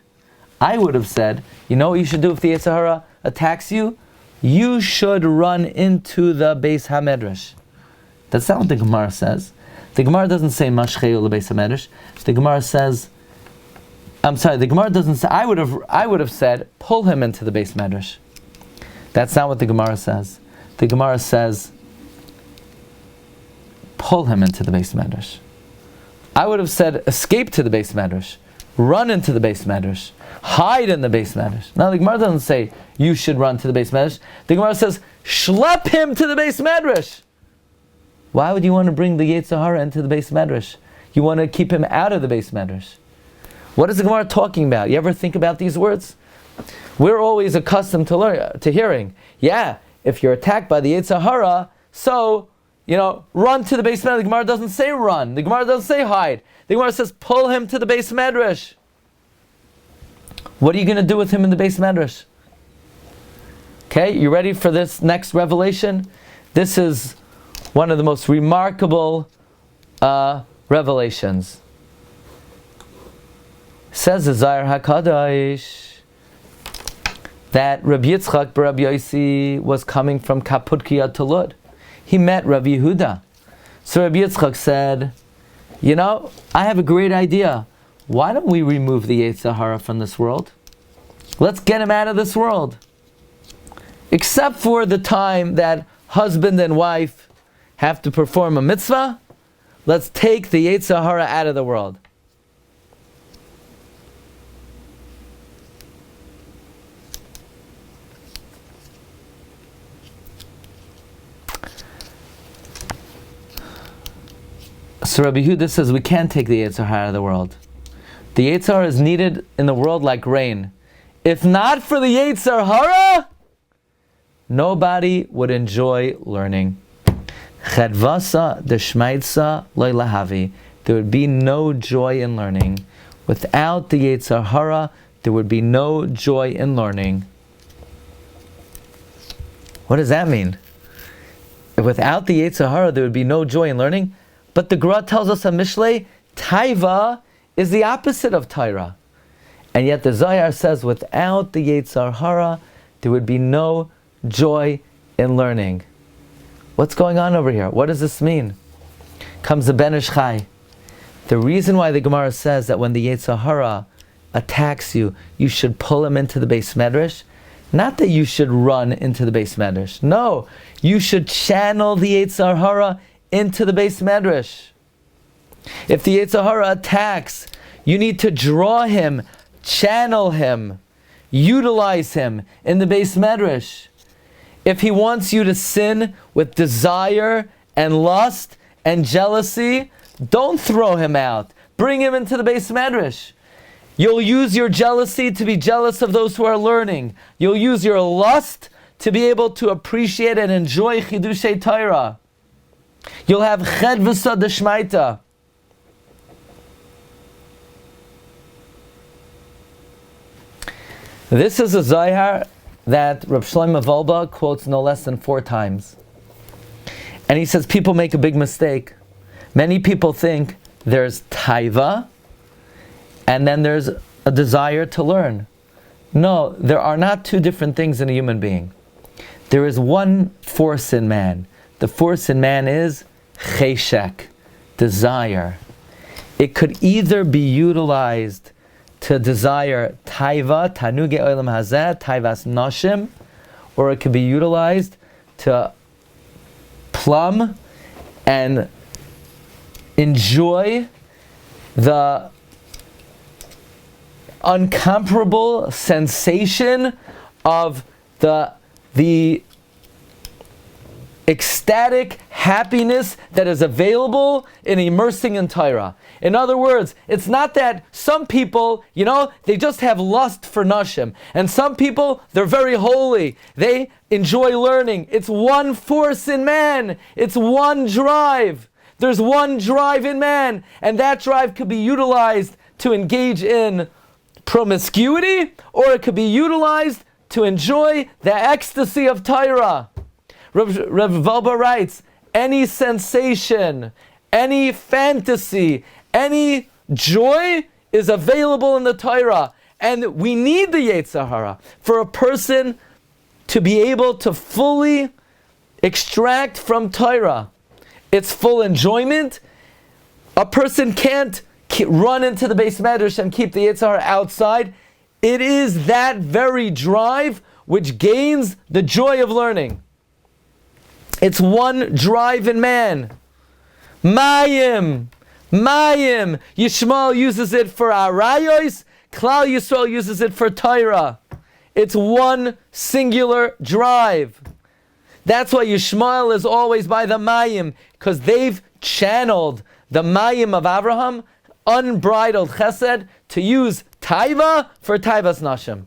Speaker 1: I would have said, you know what you should do if the yetzer hara attacks you? You should run into the beis hamedrash. That's not what the Gemara says. The Gemara doesn't say mashcheu lebeis hamedrash. The Gemara says, the Gemara doesn't say, I would have said, pull him into the beis medrash. That's not what the Gemara says. The Gemara says, pull him into the beis medrash. I would have said, escape to the beis medrash, run into the beis medrash, hide in the beis medrash. Now the Gemara doesn't say, you should run to the beis medrash. The Gemara says, schlep him to the beis medrash. Why would you want to bring the yetzer hara into the beis medrash? You want to keep him out of the beis medrash. What is the Gemara talking about? You ever think about these words? We're always accustomed to hearing, yeah, if you're attacked by the yetzer hara, so, run to the beis medrash. The Gemara doesn't say run. The Gemara doesn't say hide. The Gemara says pull him to the beis medrash. What are you going to do with him in the beis medrash? Okay, you ready for this next revelation? This is one of the most remarkable revelations. Says the Zohar HaKadosh that Rabbi Yitzchak bar Rabbi Yossi was coming from Kaputkia to Lud. He met Rabbi Yehuda. So Rabbi Yitzchak said, I have a great idea. Why don't we remove the yetzer hara from this world? Let's get him out of this world. Except for the time that husband and wife have to perform a mitzvah, let's take the yetzer hara out of the world. So Rabbi Yehuda says we can't take the yetzer hara out of the world. The yetzer hara is needed in the world like rain. If not for the yetzer hara, nobody would enjoy learning. Chedvasa deshmaitza loy lahavi. There would be no joy in learning. Without the yetzer hara, there would be no joy in learning. What does that mean? Without the yetzer hara, there would be no joy in learning. But the Gra tells us on Mishlei, Taiva is the opposite of Torah. And yet the Zohar says without the yetzer hara, there would be no joy in learning. What's going on over here? What does this mean? Comes the Ben Ish Chai. The reason why the Gemara says that when the yetzer hara attacks you, you should pull him into the beis medrash, not that you should run into the beis medrash. No, you should channel the yetzer hara into the beis medrash. If the yetzer hara attacks, you need to draw him, channel him, utilize him in the beis medrash. If he wants you to sin with desire and lust and jealousy, don't throw him out. Bring him into the beis medrash. You'll use your jealousy to be jealous of those who are learning. You'll use your lust to be able to appreciate and enjoy Chidushei Torah. You'll have Chedvasa Deshmaita. This is a Zohar that Reb Shlomo Wolbe quotes no less than 4 times. And he says people make a big mistake. Many people think there's taiva and then there's a desire to learn. No, there are not 2 different things in a human being. There is one force in man. The force in man is cheshek, desire. It could either be utilized to desire taiva, tanuge olam hazeh, taivas nashim, or it could be utilized to plumb and enjoy the uncomparable sensation of the ecstatic happiness that is available in immersing in Torah. In other words, it's not that some people, they just have lust for nashim, and some people, they're very holy. They enjoy learning. It's one force in man. It's one drive. There's one drive in man, and that drive could be utilized to engage in promiscuity, or it could be utilized to enjoy the ecstasy of Torah. Rav Wolbe writes, any sensation, any fantasy, any joy is available in the Torah. And we need the Yetzer Hara for a person to be able to fully extract from Torah its full enjoyment. A person can't run into the Beis Medrash and keep the Yetzer Hara outside. It is that very drive which gains the joy of learning. It's one drive in man. Mayim. Yishmael uses it for arayos. Klal Yisrael uses it for Torah. It's one singular drive. That's why Yishmael is always by the Mayim, because they've channeled the Mayim of Abraham, unbridled chesed, to use taiva for taivas nashim.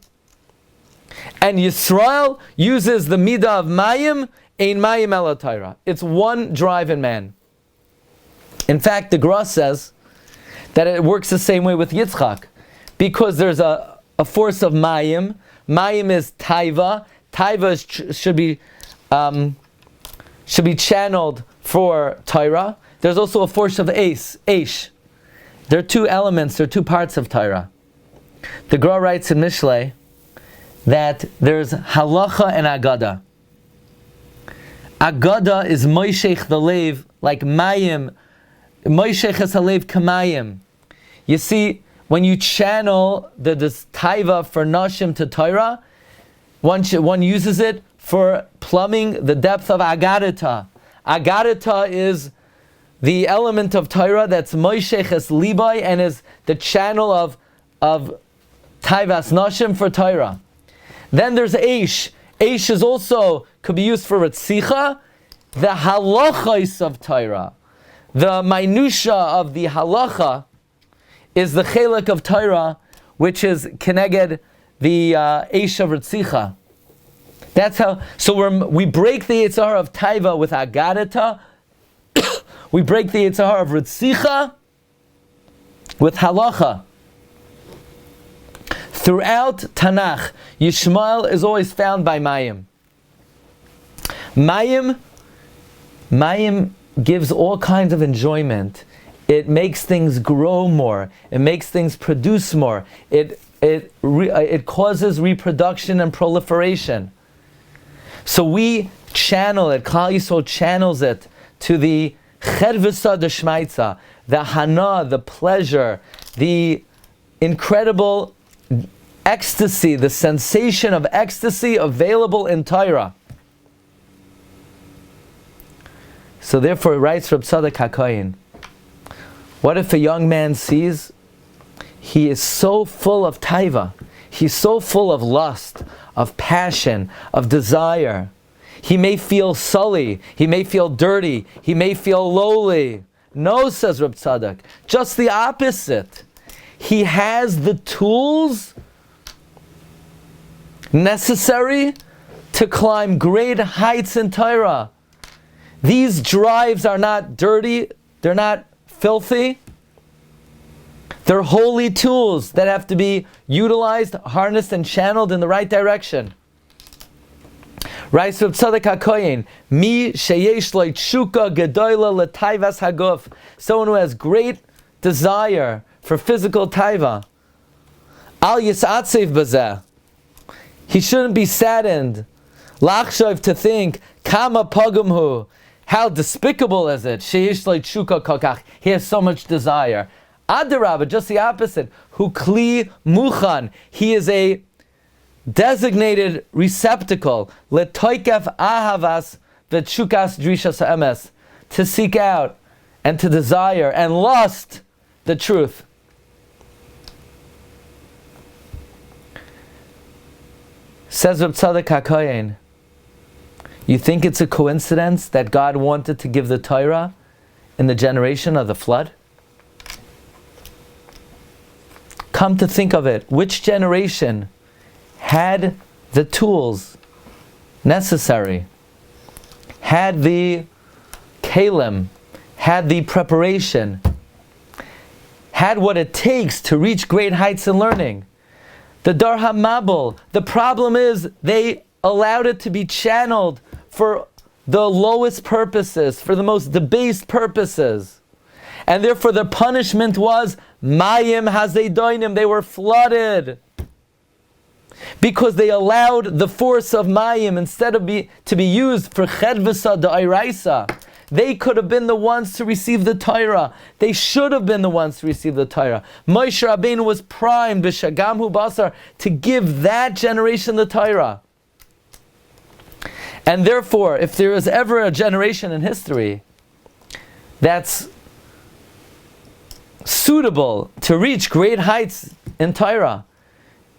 Speaker 1: And Yisrael uses the midah of Mayim, ein Mayim ela Torah. It's one drive in man. In fact, the Gra says that it works the same way with Yitzchak, because there's a force of Mayim. Mayim is taiva. Taiva should be channeled for Torah. There's also a force of Eish. There are 2 elements, there are 2 parts of Torah. The Gra writes in Mishlei that there's halacha and agada. Agada is moishech the leiv, like mayim. Moishech es halev kamayim. You see, when you channel this taiva for nashim to Torah, one uses it for plumbing the depth of agadita. Agadita is the element of Torah that's moishech es libai and is the channel of taivas nashim for Torah. Then there's Eish. Eish is also, could be used for Ritzicha, the halachos of Torah. The minutia of the halacha is the chelek of Torah, which is keneged the Eish of Ritzicha. That's how, so we break the Yetzer Hara of Taiva with Agadita, we break the Yetzer Hara of Ritzicha with halacha. Throughout Tanakh, Yishmael is always found by Mayim. Mayim gives all kinds of enjoyment. It makes things grow more. It makes things produce more. It causes reproduction and proliferation. So we channel it, Klal Yisrael channels it to the chervisa d'shmaitza, the hana, the pleasure, the incredible ecstasy, the sensation of ecstasy available in Torah. So therefore, writes Reb Tzadok HaKohen, what if a young man sees he is so full of taiva, he's so full of lust, of passion, of desire. He may feel sully, he may feel dirty, he may feel lowly. No, says Reb Tzadok, just the opposite. he has the tools necessary to climb great heights in Torah. These drives are not dirty, they're not filthy. They're holy tools that have to be utilized, harnessed, and channeled in the right direction. Reish Tzaddik HaKohen, mi sheyesh lo tshuka gedola letaivas haguf, someone who has great desire for physical taiva. Al yisatzev bazeh, he shouldn't be saddened. Lachshav, to think, kama pagumhu, how despicable is it? Sheyesh lo tshuka kokach, he has so much desire. Adarabah, just the opposite. Hu kli muchan, he is a designated receptacle, letoikef ahavas v'tshukas drishas ha'emes, to seek out and to desire and lust the truth. Says Reb Tzaddik HaKohen, you think it's a coincidence that God wanted to give the Torah in the generation of the flood? Come to think of it, which generation had the tools necessary, had the kalim, had the preparation, had what it takes to reach great heights in learning? The Dar HaMabul. The problem is they allowed it to be channeled for the lowest purposes, for the most debased purposes. And therefore the punishment was Mayim Hazeidoinim, they were flooded. Because they allowed the force of Mayim, instead of to be used for Chedvasa Da'iraisa, they could have been the ones to receive the Torah. They should have been the ones to receive the Torah. Moshe Rabbeinu was primed, B'Shagamhu Basar, to give that generation the Torah. And therefore, if there is ever a generation in history that's suitable to reach great heights in Torah,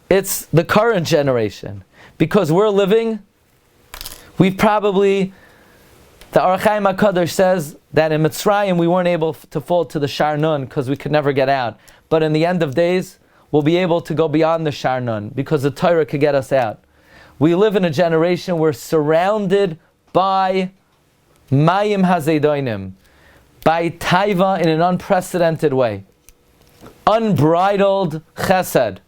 Speaker 1: it's the current generation. Because we've probably, the Or HaChaim HaKadosh says that in Mitzrayim we weren't able to fall to the Shar Nun because we could never get out. But in the end of days, we'll be able to go beyond the Shar Nun because the Torah could get us out. We live in a generation we're surrounded by Mayim Hazeidoinim, by Taiva in an unprecedented way. Unbridled chesed.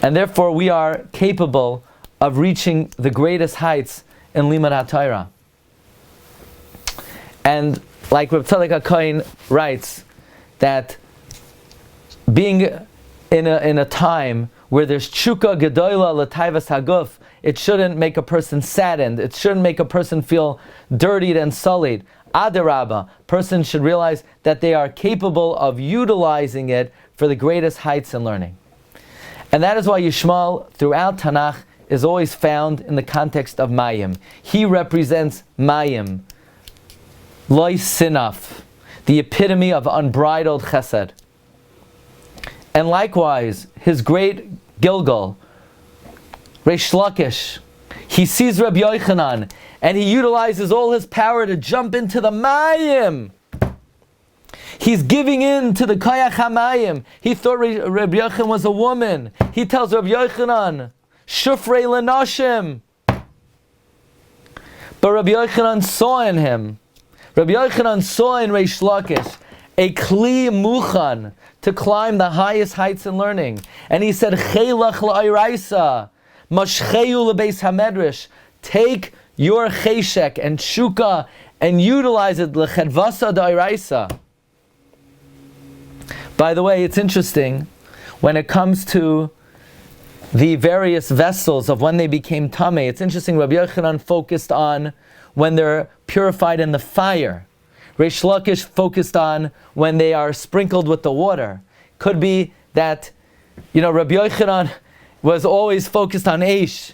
Speaker 1: And therefore we are capable of reaching the greatest heights in Limud HaTorah. And like Reb Tzaddik HaKohen writes, that being in a time where there's tshuka gedola l'taivas haguf, it shouldn't make a person saddened. It shouldn't make a person feel dirtied and sullied. Adarabah, person should realize that they are capable of utilizing it for the greatest heights in learning. And that is why Yishmael, throughout Tanakh, is always found in the context of Mayim. He represents Mayim, Loi Sinaf, the epitome of unbridled chesed. And likewise, his great Gilgal, Reish Lakish, he sees Rabbi Yochanan, and he utilizes all his power to jump into the Mayim. He's giving in to the Kayach HaMayim. He thought Rabbi Yochanan was a woman. He tells Rabbi Yochanan, Shufrei Lenashim. But Rabbi Yochanan saw in him, Rabbi Yochanan saw in Reish Lakish a kli muchan to climb the highest heights in learning. And he said, Chelach la'iraisa, mashcheyu lebeis hamedrash. Take your cheshek and shuka and utilize it l'chedvasa da'iraisa. By the way, it's interesting, when it comes to the various vessels of when they became tamei, it's interesting, Rabbi Yochanan focused on when they're purified in the fire. Reish Lakish focused on when they are sprinkled with the water. Could be that, Rabbi Yochanan was always focused on Eish.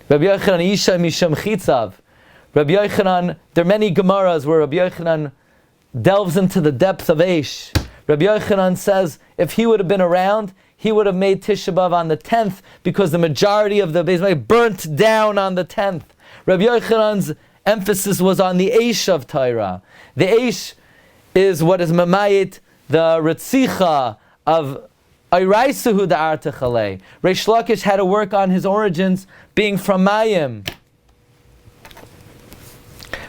Speaker 1: Rabbi Yochanan Isha Misham Chitzav. Rabbi Yochanan, there are many Gemaras where Rabbi Yochanan delves into the depth of Eish. Rabbi Yochanan says if he would have been around, he would have made Tisha B'Av on the 10th because the majority of the Beis Mikdash burnt down on the 10th. Rabbi Yochanan's emphasis was on the Eish of Torah. The Eish is what is Mamayit, the Ritzicha of Ayraisuhu da'ar techalei. Reish Lakish had to work on his origins being from Mayim.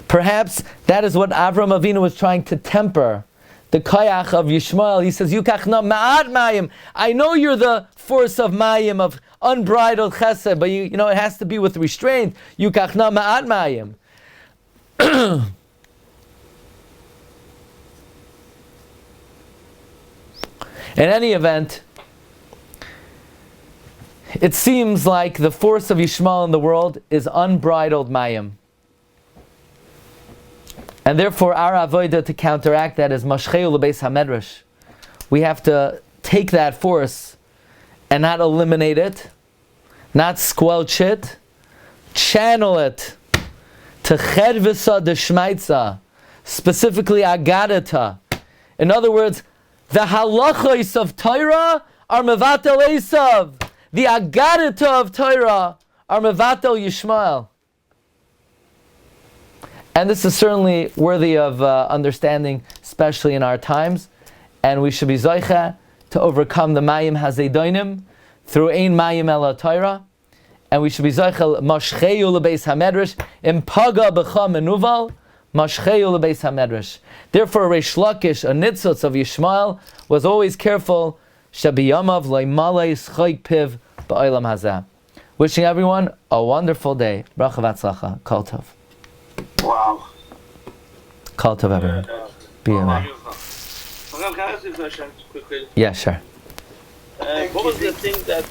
Speaker 1: Perhaps that is what Avram Avinu was trying to temper. The kayach of Yishmael. He says, Yukachna ma'ad Mayim. I know you're the force of Mayim, of unbridled chesed, but you know it has to be with restraint. Yukachna ma'ad Mayim. In any event, it seems like the force of Yishmael in the world is unbridled Mayim. And therefore, our avodah to counteract that is mashcheu lebeis hamedrash. We have to take that force and not eliminate it, not squelch it, channel it to chedvisa deshmaitza, specifically agadata. In other words, the halachos of Torah are mevatel Esav. The agadata of Torah are mevatel Yishmael. And this is certainly worthy of understanding, especially in our times. And we should be zoicha to overcome the mayim hazedonim through ein mayim ela Torah. And we should be zoicha mashcheu lebeis hamedrash impaga b'cha menuval mashcheu lebeis hamedrash. Therefore, Reish Lakish, a nitzotz of Yishmael, was always careful. Shabiyamav leimalei schayk piv ba'olam hazeh. Wishing everyone a wonderful day. Bracha v'atzlacha. Kol tov.
Speaker 2: Wow.
Speaker 1: Kol tov, everyone. Be aware.
Speaker 2: Can I ask you a question quickly?
Speaker 1: Yeah, sure.
Speaker 2: What was the thing that